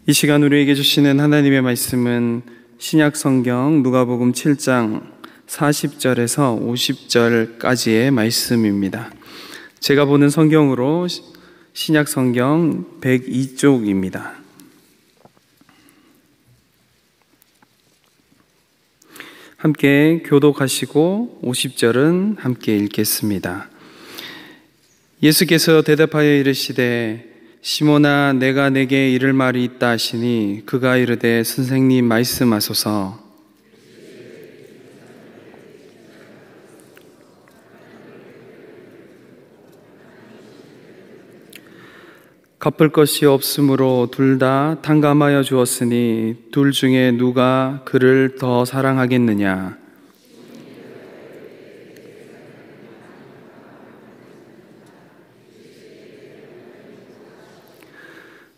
이 시간 우리에게 주시는 하나님의 말씀은 신약성경 누가복음 7장 40절에서 50절까지의 말씀입니다. 제가 보는 성경으로 신약성경 102쪽입니다. 함께 교독하시고 50절은 함께 읽겠습니다. 예수께서 대답하여 이르시되 시몬아 내가 내게 이를 말이 있다 하시니 그가 이르되 선생님 말씀하소서. 갚을 것이 없으므로 둘 다 탕감하여 주었으니 둘 중에 누가 그를 더 사랑하겠느냐?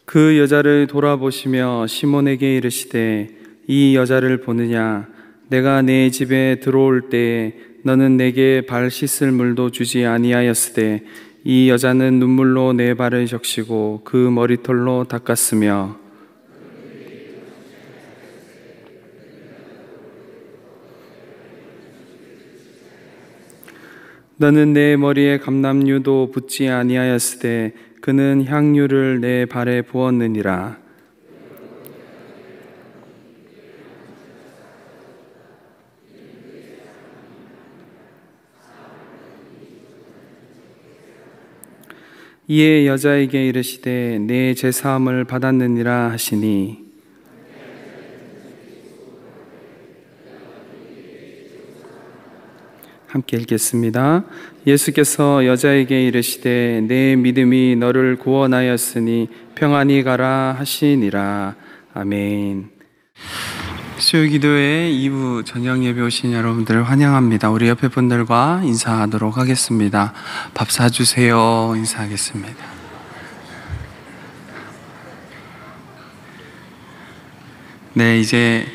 그 여자를 돌아보시며 시몬에게 이르시되 이 여자를 보느냐? 내가 내 집에 들어올 때에 너는 내게 발 씻을 물도 주지 아니하였으되 이 여자는 눈물로 내 발을 적시고 그 머리털로 닦았으며 너는 내 머리에 감람유도 붓지 아니하였으되 그는 향유를 내 발에 부었느니라. 이에 여자에게 이르시되 내 제사함을 받았느니라 하시니 함께 읽겠습니다. 예수께서 여자에게 이르시되 내 믿음이 너를 구원하였으니 평안히 가라 하시니라. 아멘. 수요기도회 2부 저녁 예배 오신 여러분들을 환영합니다. 우리 옆에 분들과 인사하도록 하겠습니다. 밥 사주세요. 인사하겠습니다. 네, 이제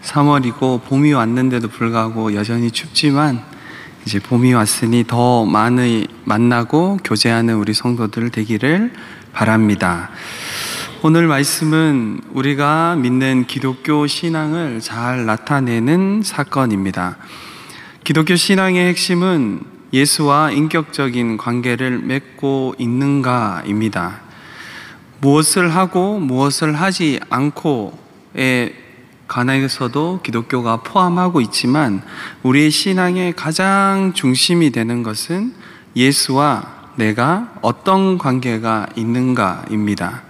3월이고 봄이 왔는데도 불구하고 여전히 춥지만 이제 봄이 왔으니 더 많이 만나고 교제하는 우리 성도들 되기를 바랍니다. 오늘 말씀은 우리가 믿는 기독교 신앙을 잘 나타내는 사건입니다. 기독교 신앙의 핵심은 예수와 인격적인 관계를 맺고 있는가입니다. 무엇을 하고 무엇을 하지 않고에 관해서도 기독교가 포함하고 있지만 우리의 신앙의 가장 중심이 되는 것은 예수와 내가 어떤 관계가 있는가입니다.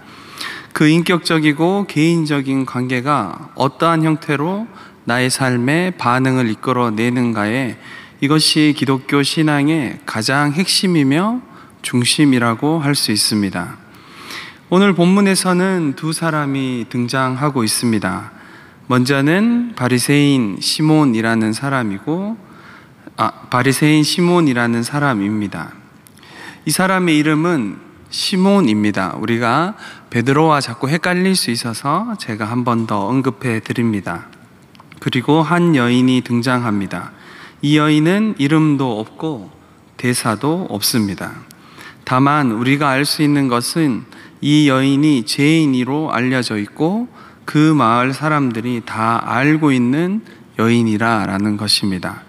그 인격적이고 개인적인 관계가 어떠한 형태로 나의 삶에 반응을 이끌어내는가에 이것이 기독교 신앙의 가장 핵심이며 중심이라고 할 수 있습니다. 오늘 본문에서는 두 사람이 등장하고 있습니다. 먼저는 바리새인 시몬이라는 사람입니다. 이 사람의 이름은 시몬입니다. 우리가 베드로와 자꾸 헷갈릴 수 있어서 제가 한 번 더 언급해 드립니다. 그리고 한 여인이 등장합니다. 이 여인은 이름도 없고 대사도 없습니다. 다만 우리가 알 수 있는 것은 이 여인이 죄인으로 알려져 있고 그 마을 사람들이 다 알고 있는 여인이라는 것입니다.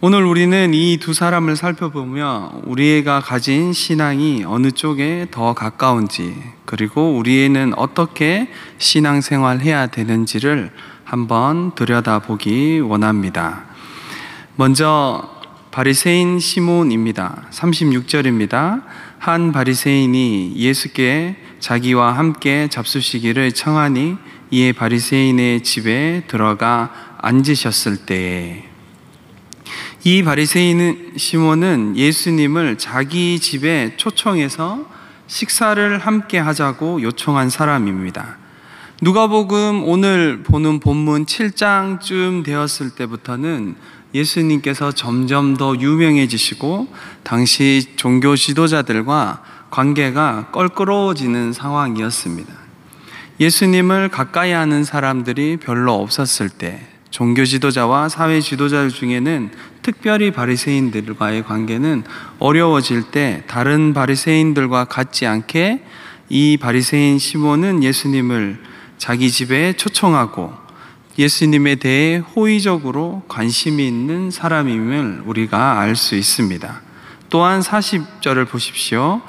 오늘 우리는 이 두 사람을 살펴보며 우리가 가진 신앙이 어느 쪽에 더 가까운지, 그리고 우리는 어떻게 신앙생활 해야 되는지를 한번 들여다보기 원합니다. 먼저 바리새인 시몬입니다. 36절입니다. 한 바리새인이 예수께 자기와 함께 잡수시기를 청하니 이에 바리새인의 집에 들어가 앉으셨을 때에, 이 바리새인 시몬은 예수님을 자기 집에 초청해서 식사를 함께 하자고 요청한 사람입니다. 누가복음 오늘 보는 본문 7장쯤 되었을 때부터는 예수님께서 점점 더 유명해지시고 당시 종교 지도자들과 관계가 껄끄러워지는 상황이었습니다. 예수님을 가까이 하는 사람들이 별로 없었을 때 종교 지도자와 사회 지도자들 중에는 특별히 바리새인들과의 관계는 어려워질 때 다른 바리새인들과 같지 않게 이 바리새인 시몬은 예수님을 자기 집에 초청하고 예수님에 대해 호의적으로 관심이 있는 사람임을 우리가 알 수 있습니다. 또한 40절을 보십시오.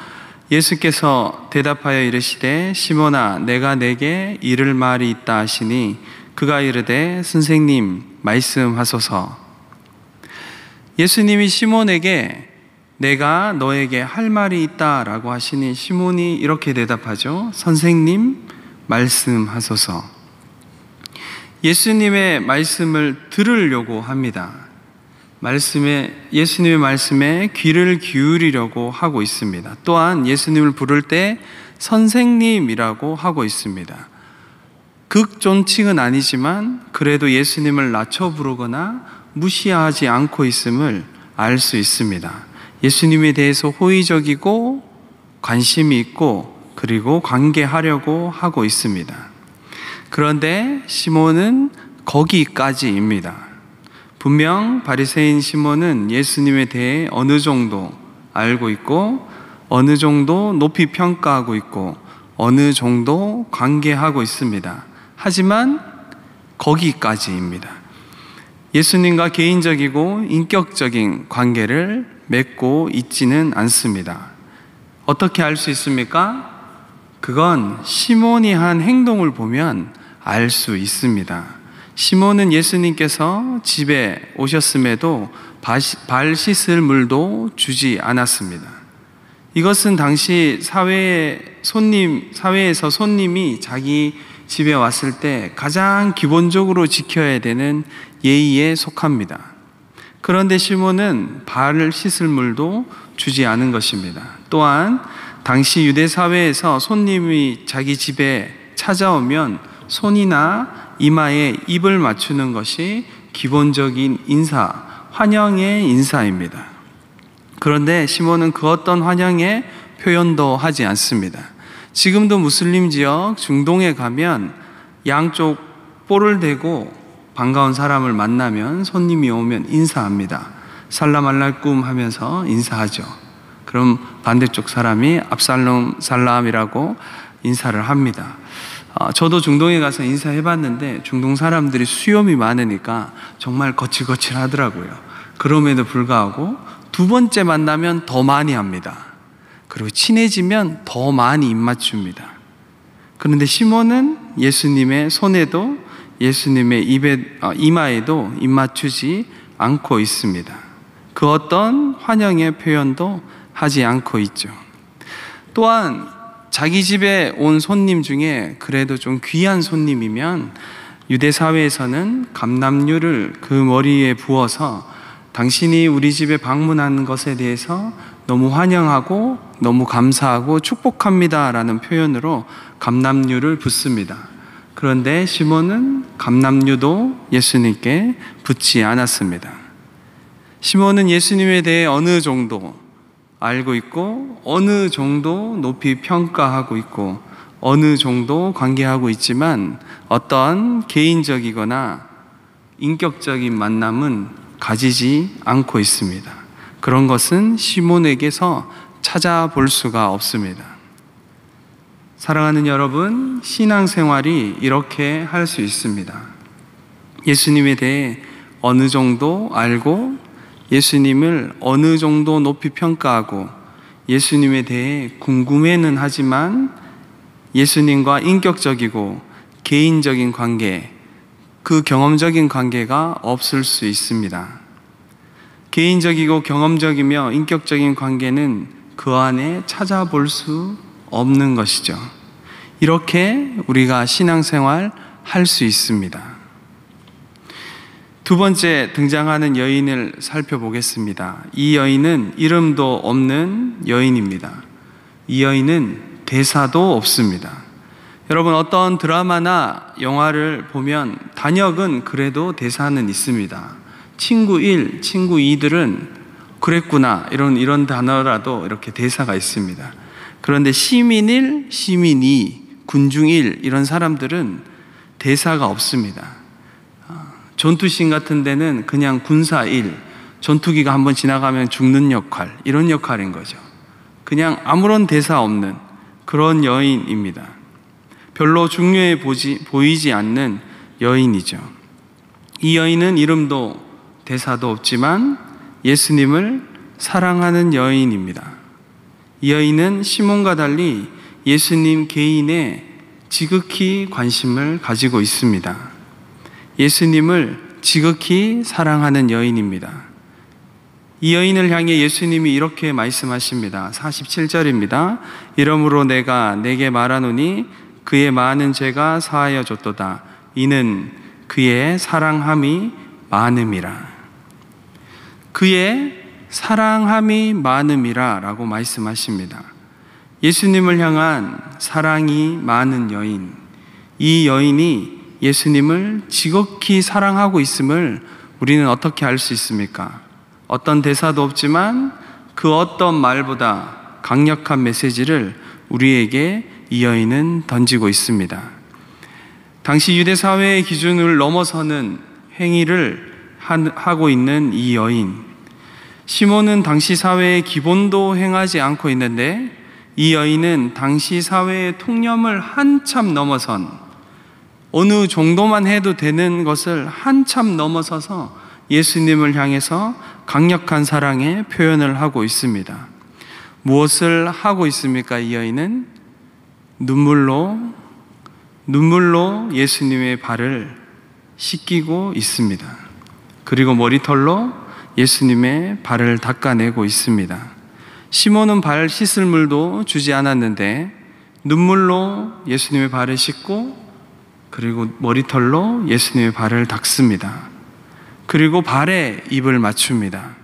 예수께서 대답하여 이르시되 시몬아 내가 내게 이를 말이 있다 하시니 그가 이르되 선생님 말씀하소서. 예수님이 시몬에게 내가 너에게 할 말이 있다라고 하시니 시몬이 이렇게 대답하죠. 선생님 말씀하소서. 예수님의 말씀을 들으려고 합니다. 예수님의 말씀에 귀를 기울이려고 하고 있습니다. 또한 예수님을 부를 때 선생님이라고 하고 있습니다. 극존칭은 아니지만 그래도 예수님을 낮춰 부르거나 무시하지 않고 있음을 알 수 있습니다. 예수님에 대해서 호의적이고 관심이 있고 그리고 관계하려고 하고 있습니다. 그런데 시몬은 거기까지입니다. 분명 바리새인 시몬은 예수님에 대해 어느 정도 알고 있고 어느 정도 높이 평가하고 있고 어느 정도 관계하고 있습니다. 하지만 거기까지입니다. 예수님과 개인적이고 인격적인 관계를 맺고 있지는 않습니다. 어떻게 알 수 있습니까? 그건 시몬이 한 행동을 보면 알 수 있습니다. 시몬은 예수님께서 집에 오셨음에도 발 씻을 물도 주지 않았습니다. 이것은 당시 사회에서 손님이 자기 집에 왔을 때 가장 기본적으로 지켜야 되는 예의에 속합니다. 그런데 시몬은 발을 씻을 물도 주지 않은 것입니다. 또한 당시 유대 사회에서 손님이 자기 집에 찾아오면 손이나 이마에 입을 맞추는 것이 기본적인 인사, 환영의 인사입니다. 그런데 시몬은 그 어떤 환영의 표현도 하지 않습니다. 지금도 무슬림 지역 중동에 가면 양쪽 볼을 대고 반가운 사람을 만나면 손님이 오면 인사합니다. 살람 알라이쿰 하면서 인사하죠. 그럼 반대쪽 사람이 압살롬 살람이라고 인사를 합니다. 저도 중동에 가서 인사해봤는데 중동 사람들이 수염이 많으니까 정말 거칠거칠하더라고요. 그럼에도 불구하고 두 번째 만나면 더 많이 합니다. 그리고 친해지면 더 많이 입맞춥니다. 그런데 시몬은 예수님의 손에도 예수님의 이마에도 입맞추지 않고 있습니다. 그 어떤 환영의 표현도 하지 않고 있죠. 또한 자기 집에 온 손님 중에 그래도 좀 귀한 손님이면 유대 사회에서는 감람유를 그 머리에 부어서 당신이 우리 집에 방문한 것에 대해서 너무 환영하고 너무 감사하고 축복합니다 라는 표현으로 감람유를 붓습니다. 그런데 시몬은 감람유도 예수님께 붓지 않았습니다. 시몬은 예수님에 대해 어느 정도 알고 있고 어느 정도 높이 평가하고 있고 어느 정도 관계하고 있지만 어떤 개인적이거나 인격적인 만남은 가지지 않고 있습니다. 그런 것은 시몬에게서 찾아볼 수가 없습니다. 사랑하는 여러분, 신앙생활이 이렇게 할 수 있습니다. 예수님에 대해 어느 정도 알고 예수님을 어느 정도 높이 평가하고 예수님에 대해 궁금해는 하지만 예수님과 인격적이고 개인적인 관계, 그 경험적인 관계가 없을 수 있습니다. 개인적이고 경험적이며 인격적인 관계는 그 안에 찾아볼 수 없는 것이죠. 이렇게 우리가 신앙생활 할 수 있습니다. 두 번째 등장하는 여인을 살펴보겠습니다. 이 여인은 이름도 없는 여인입니다. 이 여인은 대사도 없습니다. 여러분, 어떤 드라마나 영화를 보면 단역은 그래도 대사는 있습니다. 친구 1, 친구 2들은 그랬구나 이런 단어라도 이렇게 대사가 있습니다. 그런데 시민 1, 시민 2, 군중 1 이런 사람들은 대사가 없습니다. 전투씬 같은 데는 그냥 군사 1, 전투기가 한번 지나가면 죽는 역할, 이런 역할인 거죠. 그냥 아무런 대사 없는 그런 여인입니다. 별로 중요해 보이지 않는 여인이죠. 이 여인은 이름도 대사도 없지만 예수님을 사랑하는 여인입니다. 이 여인은 시몬과 달리 예수님 개인에 지극히 관심을 가지고 있습니다. 예수님을 지극히 사랑하는 여인입니다. 이 여인을 향해 예수님이 이렇게 말씀하십니다. 47절입니다. 이러므로 내가 내게 말하노니 그의 많은 죄가 사하여 줬도다. 이는 그의 사랑함이 많음이라. 그의 사랑함이 많음이라 라고 말씀하십니다. 예수님을 향한 사랑이 많은 여인, 이 여인이 예수님을 지극히 사랑하고 있음을 우리는 어떻게 알 수 있습니까? 어떤 대사도 없지만 그 어떤 말보다 강력한 메시지를 우리에게 이 여인은 던지고 있습니다. 당시 유대 사회의 기준을 넘어서는 행위를 하고 있는 이 여인, 시몬은 당시 사회의 기본도 행하지 않고 있는데 이 여인은 당시 사회의 통념을 한참 넘어선, 어느 정도만 해도 되는 것을 한참 넘어서서 예수님을 향해서 강력한 사랑의 표현을 하고 있습니다. 무엇을 하고 있습니까? 이 여인은 눈물로 예수님의 발을 씻기고 있습니다. 그리고 머리털로 예수님의 발을 닦아내고 있습니다. 시몬은 발 씻을 물도 주지 않았는데 눈물로 예수님의 발을 씻고 그리고 머리털로 예수님의 발을 닦습니다. 그리고 발에 입을 맞춥니다.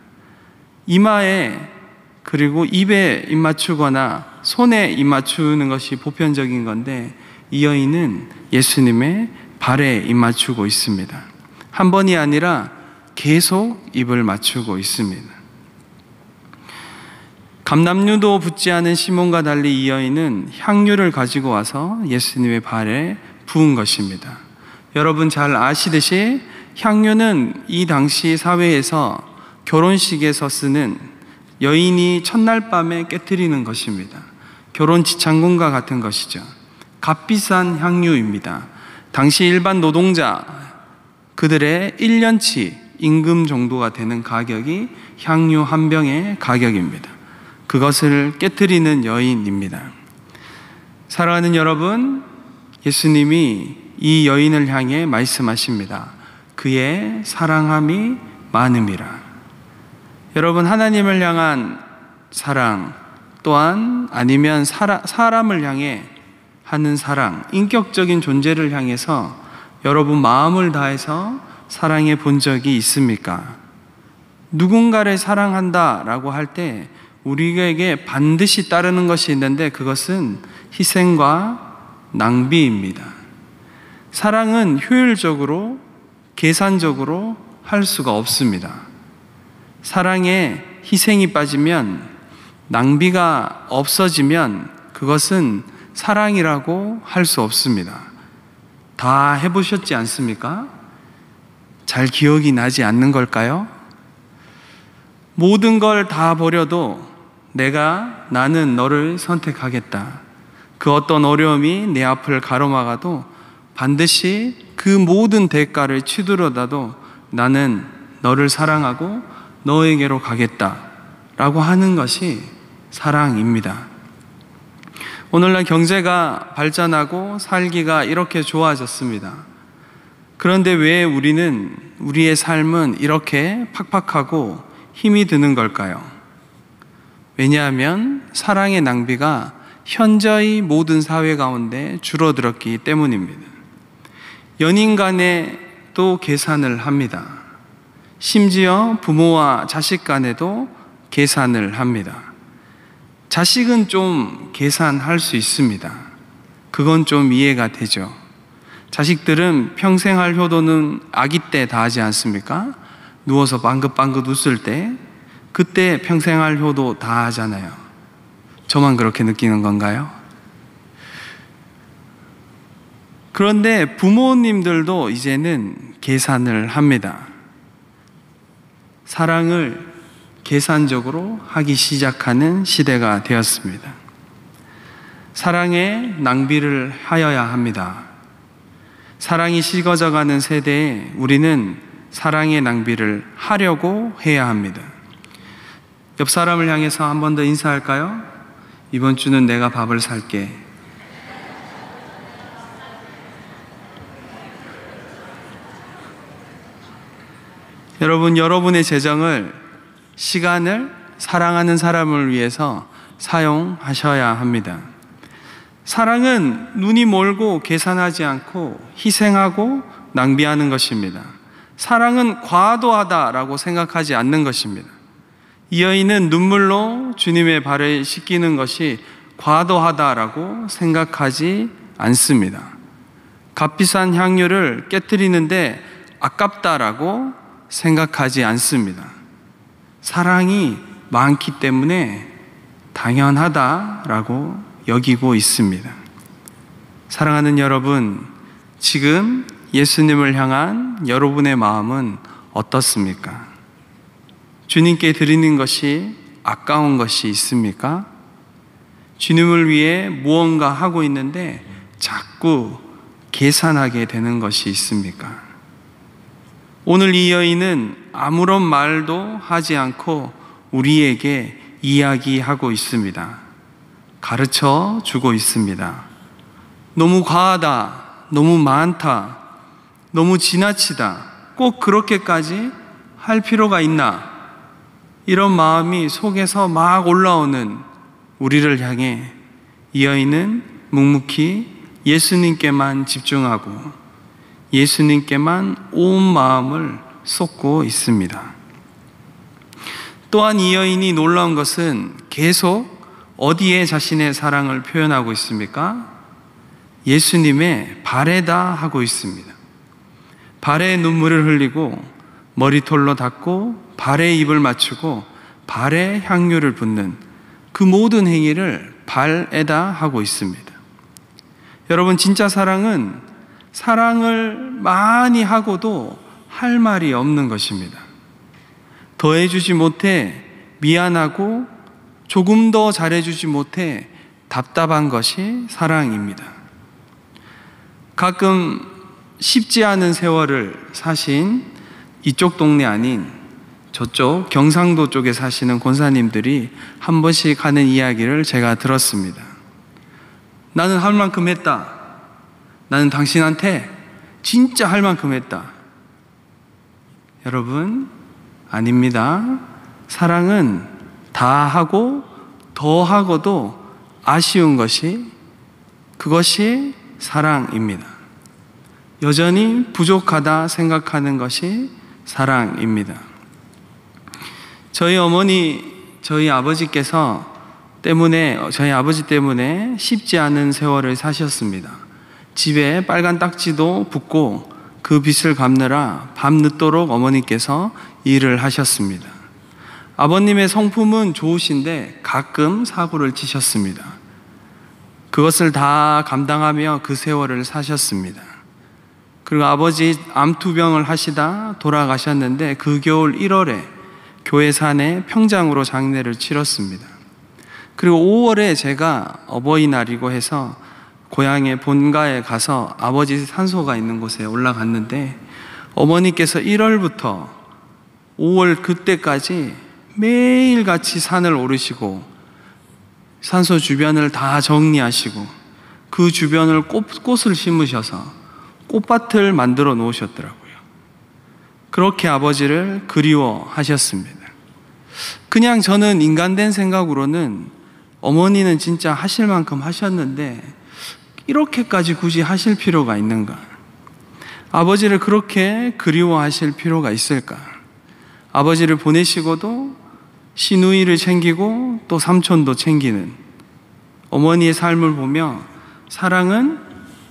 이마에 그리고 입에 입 맞추거나 손에 입 맞추는 것이 보편적인 건데 이 여인은 예수님의 발에 입 맞추고 있습니다. 한 번이 아니라 계속 입을 맞추고 있습니다. 감람류도 붙지 않은 시몬과 달리 이 여인은 향유를 가지고 와서 예수님의 발에 부은 것입니다. 여러분 잘 아시듯이 향유는 이 당시 사회에서 결혼식에서 쓰는 여인이 첫날 밤에 깨트리는 것입니다. 결혼 지창금과 같은 것이죠. 값비싼 향유입니다. 당시 일반 노동자 그들의 1년치 임금 정도가 되는 가격이 향유 한 병의 가격입니다. 그것을 깨트리는 여인입니다. 사랑하는 여러분, 예수님이 이 여인을 향해 말씀하십니다. 그의 사랑함이 많음이라. 여러분, 하나님을 향한 사랑 또한 아니면 사람을 향해 하는 사랑, 인격적인 존재를 향해서 여러분 마음을 다해서 사랑해 본 적이 있습니까? 누군가를 사랑한다라고 할 때 우리에게 반드시 따르는 것이 있는데 그것은 희생과 낭비입니다. 사랑은 효율적으로, 계산적으로 할 수가 없습니다. 사랑에 희생이 빠지면, 낭비가 없어지면 그것은 사랑이라고 할 수 없습니다. 다 해보셨지 않습니까? 잘 기억이 나지 않는 걸까요? 모든 걸 다 버려도 나는 너를 선택하겠다. 그 어떤 어려움이 내 앞을 가로막아도 반드시 그 모든 대가를 치르더라도 나는 너를 사랑하고 너에게로 가겠다 라고 하는 것이 사랑입니다. 오늘날 경제가 발전하고 살기가 이렇게 좋아졌습니다. 그런데 왜 우리의 삶은 이렇게 팍팍하고 힘이 드는 걸까요? 왜냐하면 사랑의 낭비가 현저히 모든 사회 가운데 줄어들었기 때문입니다. 연인 간에 또 계산을 합니다. 심지어 부모와 자식 간에도 계산을 합니다. 자식은 좀 계산할 수 있습니다. 그건 좀 이해가 되죠. 자식들은 평생 할 효도는 아기 때 다 하지 않습니까? 누워서 방긋방긋 웃을 때 그때 평생 할 효도 다 하잖아요. 저만 그렇게 느끼는 건가요? 그런데 부모님들도 이제는 계산을 합니다. 사랑을 계산적으로 하기 시작하는 시대가 되었습니다. 사랑에 낭비를 하여야 합니다. 사랑이 식어져가는 세대에 우리는 사랑의 낭비를 하려고 해야 합니다. 옆 사람을 향해서 한 번 더 인사할까요? 이번 주는 내가 밥을 살게. 여러분, 여러분의 재정을, 시간을 사랑하는 사람을 위해서 사용하셔야 합니다. 사랑은 눈이 멀고 계산하지 않고 희생하고 낭비하는 것입니다. 사랑은 과도하다라고 생각하지 않는 것입니다. 이 여인은 눈물로 주님의 발을 씻기는 것이 과도하다라고 생각하지 않습니다. 값비싼 향유를 깨뜨리는데 아깝다라고 생각하지 않습니다. 사랑이 많기 때문에 당연하다라고 여기고 있습니다. 사랑하는 여러분, 지금 예수님을 향한 여러분의 마음은 어떻습니까? 주님께 드리는 것이 아까운 것이 있습니까? 주님을 위해 무언가 하고 있는데 자꾸 계산하게 되는 것이 있습니까? 오늘 이 여인은 아무런 말도 하지 않고 우리에게 이야기하고 있습니다. 가르쳐 주고 있습니다. 너무 과하다, 너무 많다, 너무 지나치다, 꼭 그렇게까지 할 필요가 있나? 이런 마음이 속에서 막 올라오는 우리를 향해 이 여인은 묵묵히 예수님께만 집중하고 예수님께만 온 마음을 쏟고 있습니다. 또한 이 여인이 놀라운 것은 계속 어디에 자신의 사랑을 표현하고 있습니까? 예수님의 발에다 하고 있습니다. 발에 눈물을 흘리고 머리털로 닦고 발에 입을 맞추고 발에 향유를 붓는 그 모든 행위를 발에다 하고 있습니다. 여러분, 진짜 사랑은 사랑을 많이 하고도 할 말이 없는 것입니다. 더해주지 못해 미안하고 조금 더 잘해주지 못해 답답한 것이 사랑입니다. 가끔 쉽지 않은 세월을 사신 이쪽 동네 아닌 저쪽 경상도 쪽에 사시는 권사님들이 한 번씩 하는 이야기를 제가 들었습니다. 나는 할 만큼 했다. 나는 당신한테 진짜 할 만큼 했다. 여러분, 아닙니다. 사랑은 다 하고 더 하고도 아쉬운 것이, 그것이 사랑입니다. 여전히 부족하다 생각하는 것이 사랑입니다. 저희 어머니, 저희 아버지 때문에 쉽지 않은 세월을 사셨습니다. 집에 빨간 딱지도 붙고 그 빚을 갚느라 밤늦도록 어머니께서 일을 하셨습니다. 아버님의 성품은 좋으신데 가끔 사고를 치셨습니다. 그것을 다 감당하며 그 세월을 사셨습니다. 그리고 아버지 암투병을 하시다 돌아가셨는데 그 겨울 1월에 교회 산에 평장으로 장례를 치렀습니다. 그리고 5월에 제가 어버이날이고 해서 고향의 본가에 가서 아버지 산소가 있는 곳에 올라갔는데 어머니께서 1월부터 5월 그때까지 매일같이 산을 오르시고 산소 주변을 다 정리하시고 그 주변을 꽃을 심으셔서 꽃밭을 만들어 놓으셨더라고요. 그렇게 아버지를 그리워하셨습니다. 그냥 저는 인간된 생각으로는 어머니는 진짜 하실 만큼 하셨는데 이렇게까지 굳이 하실 필요가 있는가? 아버지를 그렇게 그리워하실 필요가 있을까? 아버지를 보내시고도 시누이를 챙기고 또 삼촌도 챙기는 어머니의 삶을 보며 사랑은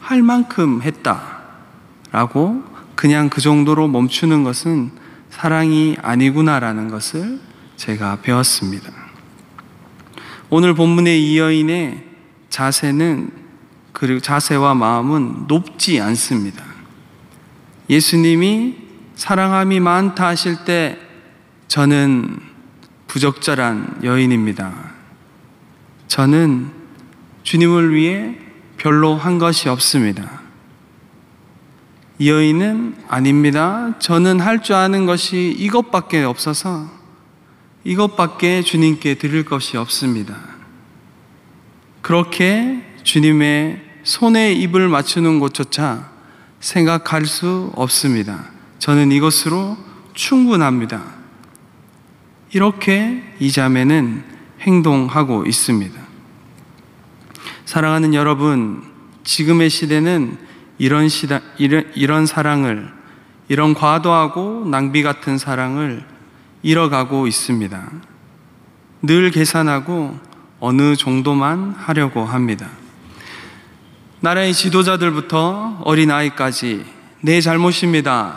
할 만큼 했다라고 그냥 그 정도로 멈추는 것은 사랑이 아니구나라는 것을 제가 배웠습니다. 오늘 본문의 이 여인의 자세와 마음은 높지 않습니다. 예수님이 사랑함이 많다 하실 때 저는 부적절한 여인입니다. 저는 주님을 위해 별로 한 것이 없습니다. 이 여인은 아닙니다. 저는 할 줄 아는 것이 이것밖에 없어서 이것밖에 주님께 드릴 것이 없습니다. 그렇게 주님의 손에 입을 맞추는 것조차 생각할 수 없습니다. 저는 이것으로 충분합니다. 이렇게 이 자매는 행동하고 있습니다. 사랑하는 여러분, 지금의 시대는 이런 사랑을, 이런 과도하고 낭비 같은 사랑을 잃어가고 있습니다. 늘 계산하고 어느 정도만 하려고 합니다. 나라의 지도자들부터 어린아이까지 내 잘못입니다.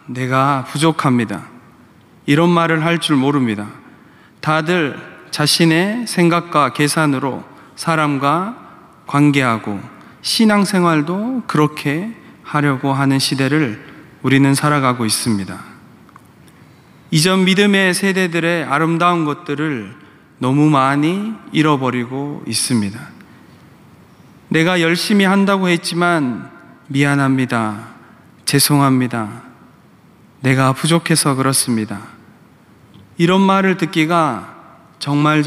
내가 부족합니다. 이런 말을 할 줄 모릅니다. 다들 자신의 생각과 계산으로 사람과 관계하고 신앙생활도 그렇게 하려고 하는 시대를 우리는 살아가고 있습니다. 이전 믿음의 세대들의 아름다운 것들을 너무 많이 잃어버리고 있습니다. 내가 열심히 한다고 했지만 미안합니다. 죄송합니다. 내가 부족해서 그렇습니다. 이런 말을 듣기가 정말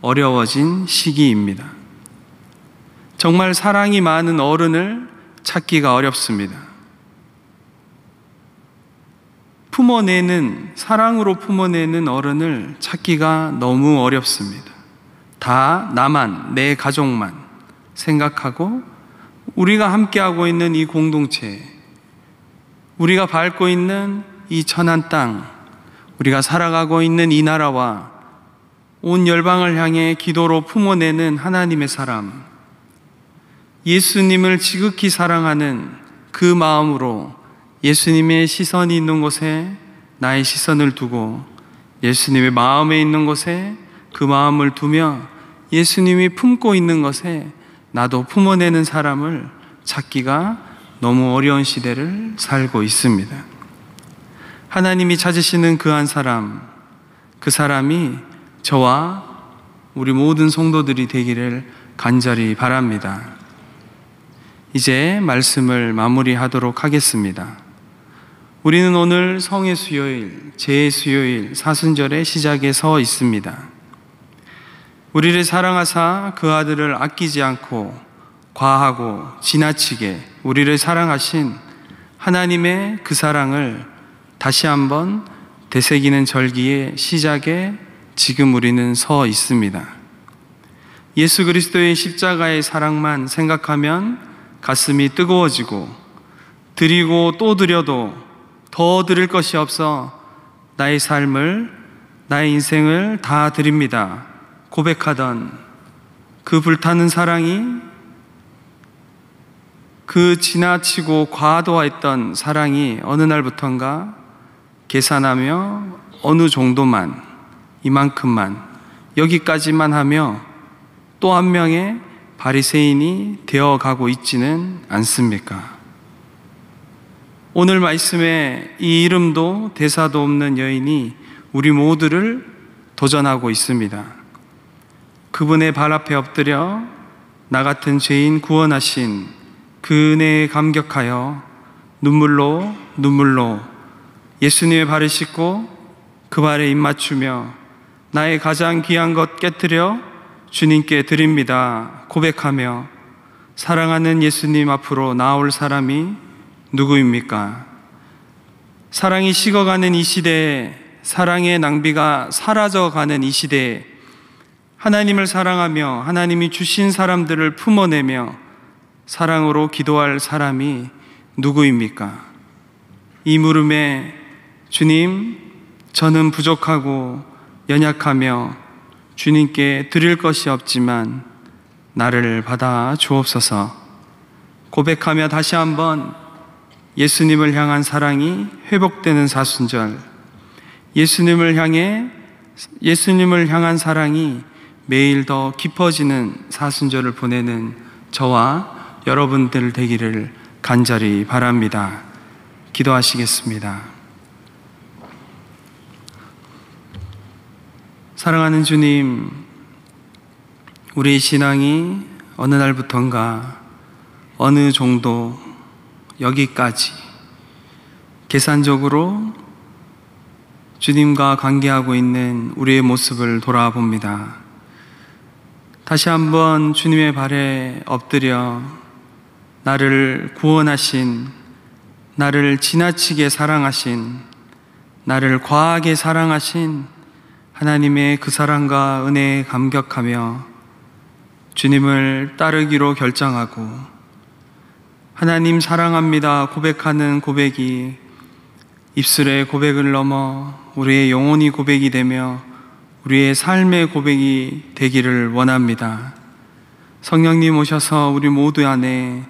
어려워진 시기입니다. 정말 사랑이 많은 어른을 찾기가 어렵습니다. 사랑으로 품어내는 어른을 찾기가 너무 어렵습니다. 다 나만, 내 가족만 생각하고 우리가 함께하고 있는 이 공동체, 우리가 밟고 있는 이 천한 땅, 우리가 살아가고 있는 이 나라와 온 열방을 향해 기도로 품어내는 하나님의 사람, 예수님을 지극히 사랑하는 그 마음으로 예수님의 시선이 있는 곳에 나의 시선을 두고 예수님의 마음에 있는 곳에 그 마음을 두며 예수님이 품고 있는 것에 나도 품어내는 사람을 찾기가 너무 어려운 시대를 살고 있습니다. 하나님이 찾으시는 그 한 사람, 그 사람이 저와 우리 모든 성도들이 되기를 간절히 바랍니다. 이제 말씀을 마무리하도록 하겠습니다. 우리는 오늘 성의 수요일, 제의 수요일, 사순절의 시작에 서 있습니다. 우리를 사랑하사 그 아들을 아끼지 않고 과하고 지나치게 우리를 사랑하신 하나님의 그 사랑을 다시 한번 되새기는 절기의 시작에 지금 우리는 서 있습니다. 예수 그리스도의 십자가의 사랑만 생각하면 가슴이 뜨거워지고 드리고 또 드려도 더 드릴 것이 없어 나의 삶을, 나의 인생을 다 드립니다 고백하던 그 불타는 사랑이, 그 지나치고 과도했던 사랑이 어느 날부턴가 계산하며 어느 정도만, 이만큼만, 여기까지만 하며 또 한 명의 바리새인이 되어가고 있지는 않습니까? 오늘 말씀에 이 이름도 대사도 없는 여인이 우리 모두를 도전하고 있습니다. 그분의 발 앞에 엎드려 나 같은 죄인 구원하신 그 은혜에 감격하여 눈물로 예수님의 발을 씻고 그 발에 입 맞추며 나의 가장 귀한 것 깨트려 주님께 드립니다 고백하며 사랑하는 예수님 앞으로 나올 사람이 누구입니까? 사랑이 식어가는 이 시대에, 사랑의 낭비가 사라져가는 이 시대에 하나님을 사랑하며 하나님이 주신 사람들을 품어내며 사랑으로 기도할 사람이 누구입니까? 이 물음에 주님, 저는 부족하고 연약하며 주님께 드릴 것이 없지만 나를 받아 주옵소서 고백하며 다시 한번 예수님을 향한 사랑이 회복되는 사순절, 예수님을 향한 사랑이 매일 더 깊어지는 사순절을 보내는 저와 여러분들 되기를 간절히 바랍니다. 기도하시겠습니다. 사랑하는 주님, 우리 신앙이 어느 날부턴가 어느 정도 여기까지 계산적으로 주님과 관계하고 있는 우리의 모습을 돌아봅니다. 다시 한번 주님의 발에 엎드려 나를 구원하신, 나를 지나치게 사랑하신, 나를 과하게 사랑하신 하나님의 그 사랑과 은혜에 감격하며 주님을 따르기로 결정하고 하나님 사랑합니다 고백하는 고백이 입술의 고백을 넘어 우리의 영혼이 고백이 되며 우리의 삶의 고백이 되기를 원합니다. 성령님 오셔서 우리 모두 안에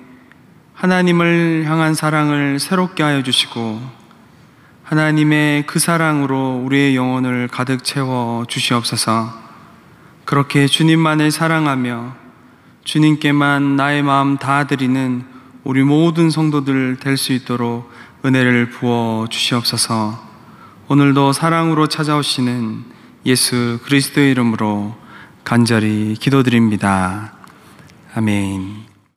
하나님을 향한 사랑을 새롭게 하여 주시고 하나님의 그 사랑으로 우리의 영혼을 가득 채워 주시옵소서. 그렇게 주님만을 사랑하며 주님께만 나의 마음 다 드리는 우리 모든 성도들 될 수 있도록 은혜를 부어 주시옵소서. 오늘도 사랑으로 찾아오시는 예수 그리스도의 이름으로 간절히 기도드립니다. 아멘.